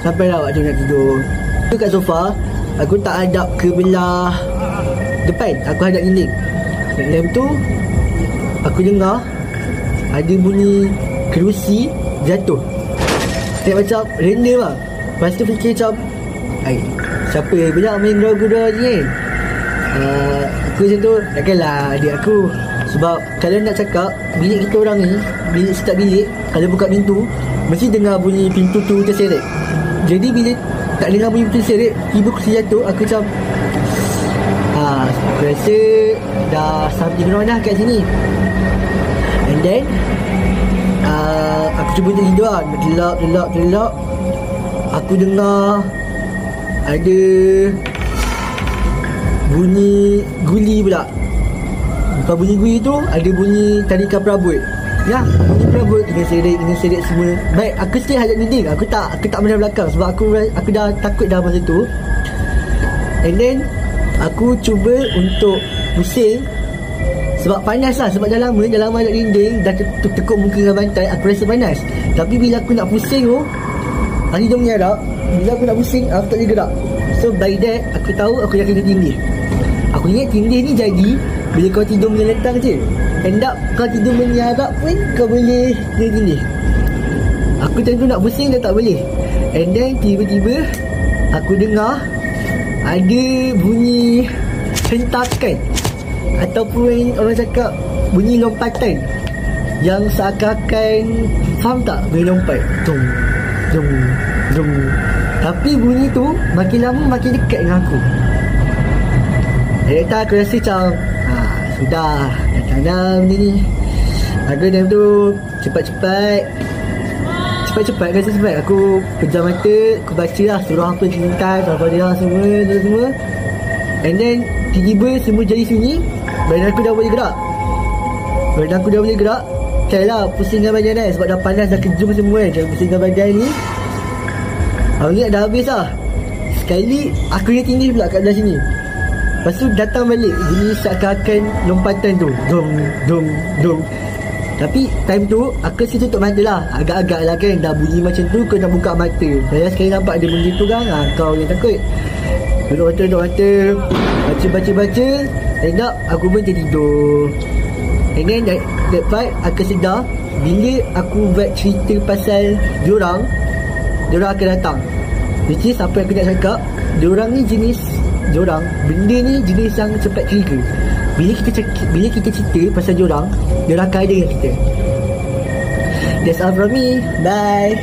Sampailah waktu nak tidur. Aku kat sofa, aku tak hadap ke belah depan, aku hadap dinding. Dalam tu aku dengar ada bunyi kerusi jatuh. Saya macam random lah. Lepas tu fikir macam, siapa pula main gura-gura ni kan? Aku macam tu, takkanlah adik aku. Sebab kalau nak cakap, bilik kita orang ni, bilik setiap bilik, kalau buka pintu, mesti dengar bunyi pintu tu terseret. Jadi bila tak dengar bunyi pintu terseret, tiba kerusi jatuh, aku macam aku rasa dah something wrong dah kat sini. And then aku cuba tidur lah, gelap. Aku dengar ada bunyi guli pula. Bukan bunyi guli tu, ada bunyi tarikan perabot. Ya, bunyi perabot kena seret semua. Baik, aku stay hadap dinding. Aku tak menang belakang sebab aku dah takut dah masa tu. And then aku cuba untuk pusing sebab panas lah. Sebab dah lama hadap dinding, dah tekuk muka dengan bantal, aku rasa panas. Tapi bila aku nak pusing tu, hari dia menyarap. Bila aku nak pusing, aku tak boleh gerak. So by that, aku tahu aku dah kena tindih. Aku ingat tindih ni jadi bila kau tidur menyelentang je. End up kau tidur menyarap pun kau boleh kena tindih. Aku tentu nak pusing dah tak boleh. And then tiba-tiba aku dengar ada bunyi hentakan, ataupun orang cakap bunyi lompatan yang seakan-akan, faham tak, bunyi lompat tung. Tapi bunyi tu makin lama makin dekat dengan aku. Dari aku rasa macam sudah dah benda ni. Aku time tu cepat aku pejam mata, aku baca lah surah apa cinta, Al-Fatihah semua. And then tiba-tiba semua jadi sunyi. Badan aku dah boleh gerak. Try lah pusingkan badan kan, sebab dah panas, dah kejum semua kan. Pusingkan badan ni, aku ingat dah habis lah. Sekali aku yang tindih pula kat belah sini. Lepas tu datang balik bunyi seakan-akan lompatan tu, dong. Tapi time tu aku rasa tutup mata lah, agak-agak lah kan. Dah bunyi macam tu kau nak buka mata, saya sekali nampak ada benda tu kan, kau yang takut. Duduk mata, baca. End up aku pun tertidur. And then that part aku sedar bila aku buat cerita pasal diorang akan datang. Which is apa yang aku nak cakap, benda ni jenis yang cepat trigger. Bila kita cerita pasal diorang akan ada dengan kita. That's all from me. Bye.